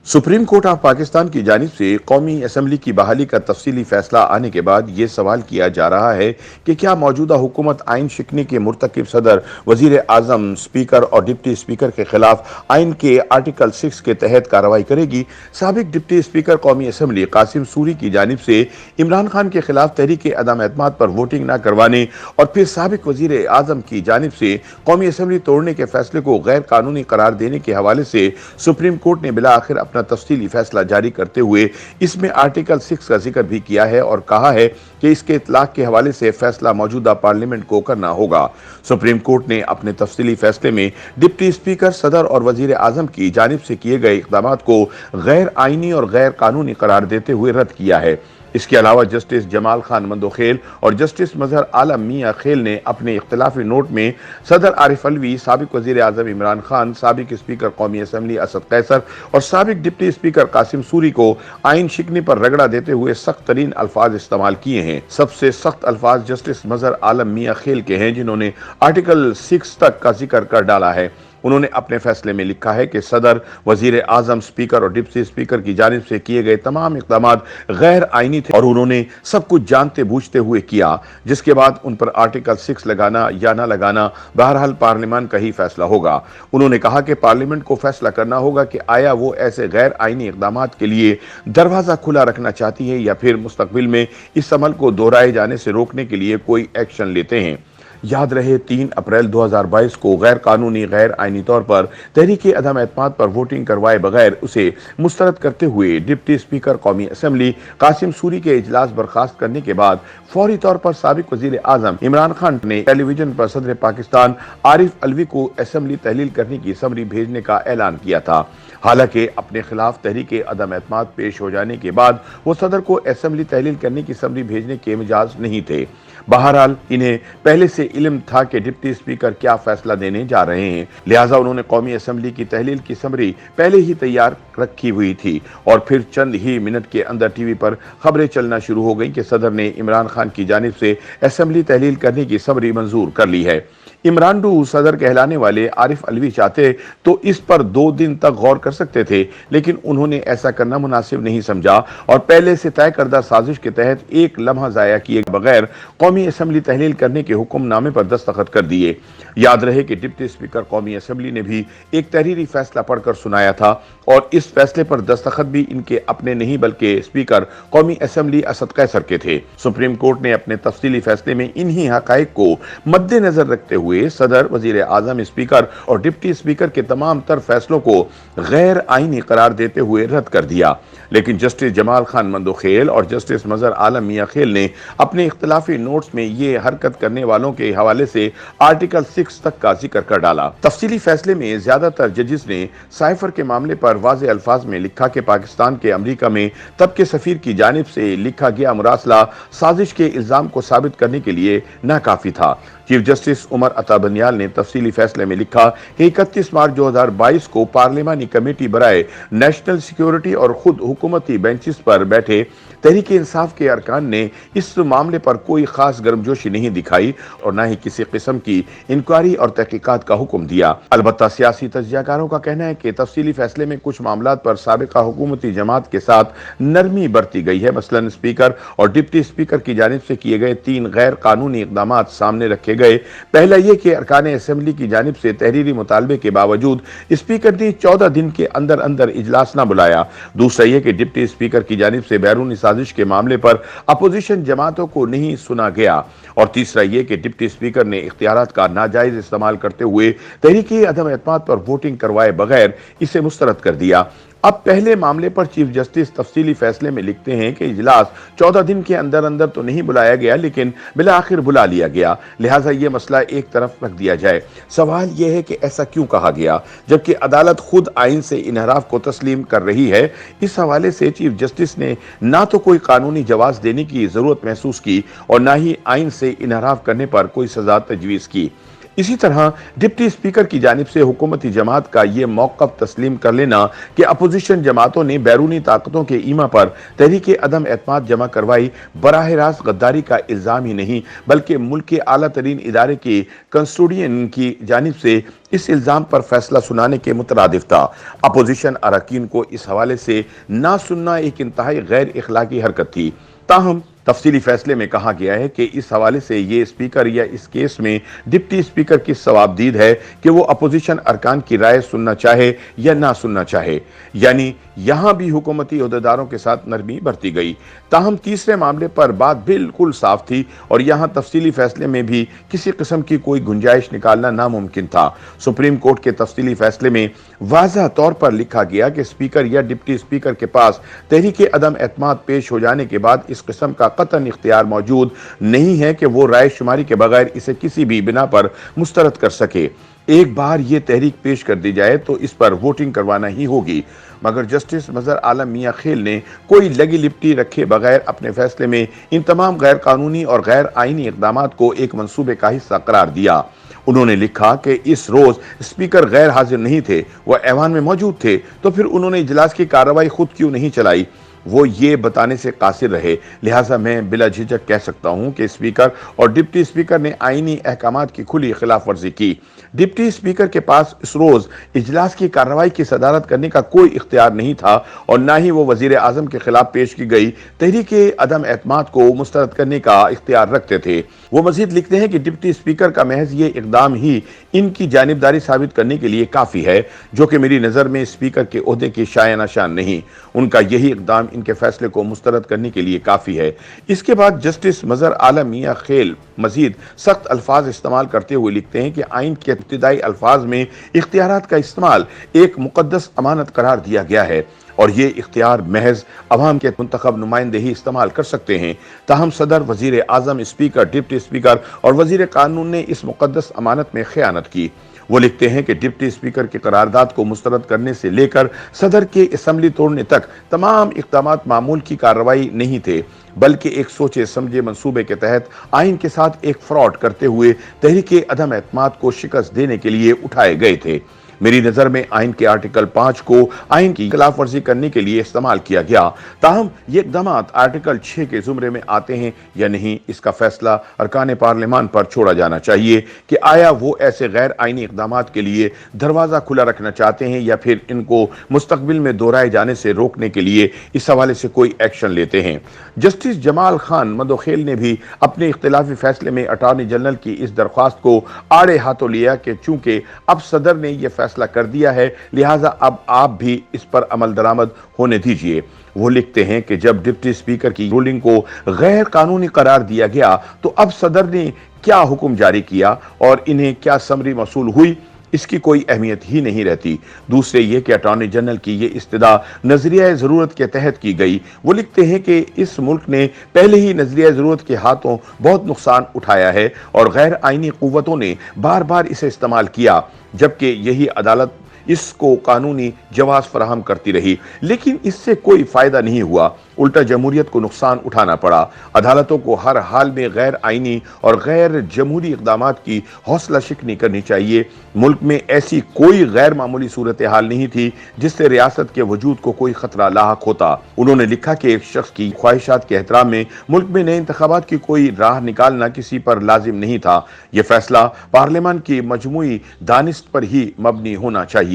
Supreme court of Pakistan की जानिब से कौमी असम्बली की बहाली का तफसीली फैसला आने के बाद ये सवाल किया जा रहा है कि क्या मौजूदा हुकूमत आइन शिकने के मुर्तकिब सदर, वजीर आजम, स्पीकर और डिप्टी स्पीकर के खिलाफ आइन के आर्टिकल 6 के तहत कार्रवाई करेगी। साबिक डिप्टी स्पीकर कौमी असम्बली कासिम सूरी की जानिब से इमरान खान के खिलाफ तहरीक अदम एतमाद पर वोटिंग न करवाने और फिर साबिक वजीर आजम की जानिब से कौमी असम्बली तोड़ने के फैसले को गैर कानूनी करार देने के हवाले से सुप्रीम कोर्ट ने बिला आखिर अपना तफसीली फैसला जारी करते हुए इसमें आर्टिकल 6 का जिक्र भी किया है और कहा है कि इसके इतलाक के हवाले से फैसला मौजूदा पार्लियामेंट को करना होगा। सुप्रीम कोर्ट ने अपने तफसीली फैसले में डिप्टी स्पीकर, सदर और वजीर आजम की जानिब से किए गए इक़दामात को गैर आईनी और गैर कानूनी करार देते हुए रद्द किया है। इसके अलावा जस्टिस जमाल खान मंदोखेल और जस्टिस मजहर आलम मियां खेल ने अपने इख्तिलाफी नोट में सदर आरिफ अलवी, साबिक वजीर आजम इमरान खान, साबिक स्पीकर कौमी असम्बली असद कैसर और साबिक डिप्टी स्पीकर कासिम सूरी को आइन शिकने पर रगड़ा देते हुए सख्त तरीन अल्फाज इस्तेमाल किए हैं। सबसे सख्त अल्फाज जस्टिस मजहर आलम मियां खेल के हैं, जिन्होंने आर्टिकल 6 तक का जिक्र कर डाला है। उन्होंने अपने फैसले में लिखा है कि सदर, वजीर आजम, स्पीकर और डिप्टी स्पीकर की जानिब से किए गए तमाम इक़दामात गैर आईनी थे और उन्होंने सब कुछ जानते बूझते हुए किया, जिसके बाद उन पर आर्टिकल 6 लगाना या ना लगाना बहरहाल पार्लियामान का ही फैसला होगा। उन्होंने कहा कि पार्लियामेंट को फैसला करना होगा कि आया वो ऐसे गैर आईनी इक़दामात के लिए दरवाजा खुला रखना चाहती है या फिर मुस्तकबिल में इस अमल को दोहराए जाने से रोकने के लिए कोई एक्शन लेते हैं। याद रहे 3 अप्रैल 2022 को गैर कानूनी, गैर आईनी तौर पर तहरीक अदम एतमाद पर वोटिंग करवाए बगैर उसे मुस्तरद करते हुए डिप्टी स्पीकर कौमी असम्बली कासिम सूरी के इजलास बर्खास्त करने के बाद फौरी तौर पर साबिक वजीर आजम इमरान खान ने टेलीविजन पर सदर पाकिस्तान आरिफ अलवी को असम्बली तहलील करने की समरी भेजने का ऐलान किया था। हालांकि अपने खिलाफ तहरीक अदम एतमाद पेश हो जाने के बाद वो सदर को असम्बली तहलील करने की समरी भेजने के मिजाज नहीं थे। बहरहाल इन्हें पहले से इल्म था कि डिप्टी स्पीकर क्या फैसला देने जा रहे हैं, लिहाजा उन्होंने कौमी असम्बली की तहलील की समरी पहले ही तैयार रखी हुई थी और फिर चंद ही मिनट के अंदर टीवी पर खबरें चलना शुरू हो गईं कि सदर ने इमरान खान की जानिब से असम्बली तहलील करने की समरी मंजूर कर ली है। इमरान डू सदर कहलाने वाले आरिफ अलवी चाहते तो इस पर 2 दिन तक गौर कर सकते थे, लेकिन उन्होंने ऐसा करना मुनासिब नहीं समझा और पहले से तय करदा साजिश के तहत एक लम्हा जाया किए बगैर कौमी असम्बली तहलील करने के हुक्मनामे पर दस्तखत कर दिए। याद रहे कि डिप्टी स्पीकर कौमी असम्बली ने भी एक तहरीरी फैसला पढ़कर सुनाया था और इस फैसले पर दस्तखत भी इनके अपने नहीं बल्कि स्पीकर कौमी असम्बली असद कैसर के थे। सुप्रीम कोर्ट ने अपने तफसीली फैसले में इन्हीं हकाइक को मद्देनजर रखते हुए सदर, वजीर आजम, स्पीकर और डिप्टी स्पीकर के तमाम तर फैसलों को गैर आईनी करार देते हुए रद्द कर दिया। लेकिन जस्टिस जमाल खान मंदोखेल और जस्टिस मजहर आलम मियां खेल ने अपने इख्तिलाफी नोट्स में ये हरकत करने वालों के हवाले से आर्टिकल 6 तक का जिक्र कर डाला। तफसीली फैसले में ज्यादातर जजिस ने साइफर के मामले पर वाज़े अल्फाज में लिखा कि पाकिस्तान के अमरीका में तब के सफीर की जानिब से लिखा गया मुरासला साजिश के इल्जाम को साबित करने के लिए नाकाफी था। चीफ जस्टिस उमर अता बनियाल ने तफसीली फैसले में लिखा कि 31 मार्च 2022 को पार्लियामानी कमेटी बराए नेशनल सिक्योरिटी और खुद हुकूमती बेंचेस पर बैठे तहरीक इंसाफ के अरकान ने इस मामले पर कोई खास गर्मजोशी नहीं दिखाई और न ही किसी किस्म की इंक्वायरी और तहकीकात का हुक्म दिया। अलबत्ता सियासी तज्जियाकारों का कहना है कि तफसीली फैसले में कुछ मामलात पर साबिका हुकूमती जमात के साथ नरमी बरती गई है। मसलन स्पीकर और डिप्टी स्पीकर की जानिब से किए गए 3 गैर कानूनी इक़दामात सामने रखे गए। पहला ये कि अरकान असम्बली की जानिब से तहरीरी मुतालबे के बावजूद स्पीकर ने 14 दिन के अंदर अंदर इजलास न बुलाया। दूसरा ये कि डिप्टी स्पीकर की जानिब से बैरूनी साजिश के मामले पर अपोजिशन जमातों को नहीं सुना गया और तीसरा ये कि डिप्टी स्पीकर ने इख्तियारात का नाजायज इस्तेमाल करते हुए तहरीक अदम एतमाद पर वोटिंग करवाए बगैर इसे मुस्तरद कर दिया। अब पहले मामले पर चीफ जस्टिस तफसीली फैसले में लिखते हैं कि इजलास 14 दिन के अंदर अंदर तो नहीं बुलाया गया, लेकिन बिला आखिर बुला लिया गया, लिहाजा ये मसला एक तरफ रख दिया जाए। सवाल यह है कि ऐसा क्यों कहा गया जबकि अदालत खुद आइन से इनहराफ को तस्लीम कर रही है। इस हवाले से चीफ जस्टिस ने ना तो कोई कानूनी जवाब देने की जरूरत महसूस की और ना ही आइन से इनहराफ करने पर कोई सजा तजवीज़ की। इसी तरह डिप्टी स्पीकर की जानिब से हुकूमती जमात का ये मौक़िफ़ तस्लीम कर लेना कि अपोजिशन जमातों ने बैरूनी ताकतों के ईमा पर तहरीक अदम एतमाद जमा करवाई बराह रास्त गद्दारी का इल्ज़ाम ही नहीं बल्कि मुल्क के आला तरीन इदारे के कंस्टोडियन की जानिब से इस इल्ज़ाम पर फैसला सुनाने के मुतरादिफ था। अपोजिशन अरकान को इस हवाले से ना सुनना एक इंतहाई गैर इखलाकी हरकत थी। ताहम तफसीली फैसले में कहा गया है कि इस हवाले से ये स्पीकर या इस केस में डिप्टी स्पीकर की सवाबदीद है कि वो अपोजिशन अरकान की राय सुनना चाहे या ना सुनना चाहे, यानी यहां भी हुकूमती ओहदेदारों के साथ नरमी बरती गई। ताहम तीसरे मामले पर बात बिल्कुल साफ थी और यहां तफसीली फैसले में भी किसी किस्म की कोई गुंजाइश निकालना नामुमकिन था। सुप्रीम कोर्ट के तफसीली फैसले में वाज़ह तौर पर लिखा गया कि स्पीकर या डिप्टी स्पीकर के पास तहरीक अदम एतमाद पेश हो जाने के बाद इस किस्म का कतन इख्तियार मौजूद नहीं है कि वो राय शुमारी के बगैर इसे किसी भी बिना पर मुस्तरद कर सके। एक बार ये तहरीक पेश कर दी जाए तो इस पर वोटिंग करवाना ही होगी, मगर जस्टिस मजहर आलम मियां खेल ने कोई लगी लिपटी रखे बगैर अपने फैसले में इन तमाम गैर कानूनी और गैर आईनी इकदामात को एक मंसूबे का हिस्सा करार दिया। उन्होंने लिखा कि इस रोज स्पीकर गैर हाजिर नहीं थे, वह ऐवान में मौजूद थे, तो फिर उन्होंने इजलास की कार्रवाई खुद क्यों नहीं चलाई? वो ये बताने से कासिर रहे। लिहाजा मैं बिला झिझक कह सकता हूं कि स्पीकर और डिप्टी स्पीकर ने आईनी अहकामात की खुली खिलाफ वर्जी की। डिप्टी स्पीकर के पास इस रोज इजलास की कार्रवाई की सदारत करने का कोई इख्तियार नहीं था और ना ही वो वजीर आजम के खिलाफ पेश की गई तहरीक अदम एतमाद को मुस्तरद करने का इख्तियार रखते थे। वो मजीद लिखते हैं कि डिप्टी स्पीकर का महज ये इकदाम ही इनकी जानिबदारी साबित करने के लिए काफी है, जो कि मेरी नजर में स्पीकर के ओहदे की शायना शान नहीं। उनका यही इकदाम इनके फैसले को मुस्तरद करने के लिए काफी है। इसके बाद जस्टिस मजहर आलम मियां खेल मजीद सख्त अल्फाज इस्तेमाल करते हुए लिखते हैं कि आइन के इब्तिदाई अल्फाज में इख्तियारात का इस्तेमाल एक मुकद्दस अमानत करार दिया गया है और ये इख्तियार महज अवाम के मुंतखब नुमाइंदे ही इस्तेमाल कर सकते हैं। ताहम सदर, वजीर आजम, स्पीकर, डिप्टी स्पीकर और वजीर कानून ने इस मुकद्दस अमानत में खयानत की। वो लिखते हैं कि डिप्टी स्पीकर की करारदाद को मुस्तरद करने से लेकर सदर के असम्बली तोड़ने तक तमाम इक़दामात मामूल की कार्रवाई नहीं थे, बल्कि एक सोचे समझे मंसूबे के तहत आइन के साथ एक फ्रॉड करते हुए तहरीक अदम एतमाद को शिकस्त देने के लिए उठाए गए थे। मेरी नजर में आइन के आर्टिकल 5 को आइन की खिलाफ वर्जी करने के लिए इस्तेमाल किया गया। ताहम ये इक़दामात आर्टिकल 6 के जुमरे में आते हैं या नहीं, इसका फैसला अरकान पार्लियामान पर छोड़ा जाना चाहिए कि आया वो ऐसे गैर आइनी इक़दामात के लिए दरवाज़ा खुला रखना चाहते हैं या फिर इनको मुस्तकबिल में दोहराए जाने से रोकने के लिए इस हवाले से कोई एक्शन लेते हैं। जस्टिस जमाल खान मदोखेल ने भी अपने इख्तिलाफी फैसले में अटॉर्नी जनरल की इस दरख्वास्त को आड़े हाथों लिया कि चूंकि अब सदर ने यह फैसला कर दिया है, लिहाजा अब आप भी इस पर अमल दरामद होने दीजिए। वो लिखते हैं कि जब डिप्टी स्पीकर की रूलिंग को गैर कानूनी करार दिया गया तो अब सदर ने क्या हुक्म जारी किया और इन्हें क्या समरी मौसूल हुई, इसकी कोई अहमियत ही नहीं रहती। दूसरे ये कि अटॉर्नी जनरल की ये इस्तदा नजरिया ज़रूरत के तहत की गई। वो लिखते हैं कि इस मुल्क ने पहले ही नजरिया ज़रूरत के हाथों बहुत नुकसान उठाया है और गैर आइनी कुव्वतों ने बार बार इसे इस्तेमाल किया, जबकि यही अदालत इसको कानूनी जवाब फराहम करती रही, लेकिन इससे कोई फायदा नहीं हुआ, उल्टा जमहूरियत को नुकसान उठाना पड़ा। अदालतों को हर हाल में गैर आइनी और गैर जमहूरी इक़दामात की हौसला शिकनी करनी चाहिए। मुल्क में ऐसी कोई गैर मामूली सूरत हाल नहीं थी जिससे रियासत के वजूद को कोई खतरा लाहक होता। उन्होंने लिखा कि एक शख्स की ख्वाहिशात के एहतराम में मुल्क में नए इंतखाबात की कोई राह निकालना किसी पर लाजिम नहीं था। यह फैसला पार्लियामान की मजमूई दानिश पर ही मबनी होना चाहिए।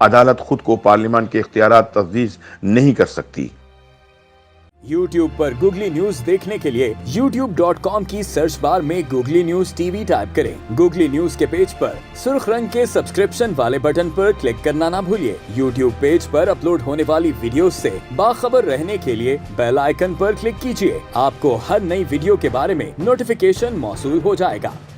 अदालत खुद को पार्लियामान के इख्तियारात तजवीज़ नहीं कर सकती। YouTube पर गूगली न्यूज देखने के लिए youtube.com की सर्च बार में गूगली न्यूज टीवी टाइप करें। गूगली न्यूज के पेज पर सुर्ख रंग के सब्सक्रिप्शन वाले बटन पर क्लिक करना ना भूलिए। YouTube पेज पर अपलोड होने वाली वीडियोस से बाखबर रहने के लिए बेल आइकन पर क्लिक कीजिए। आपको हर नई वीडियो के बारे में नोटिफिकेशन मौसूल हो जाएगा।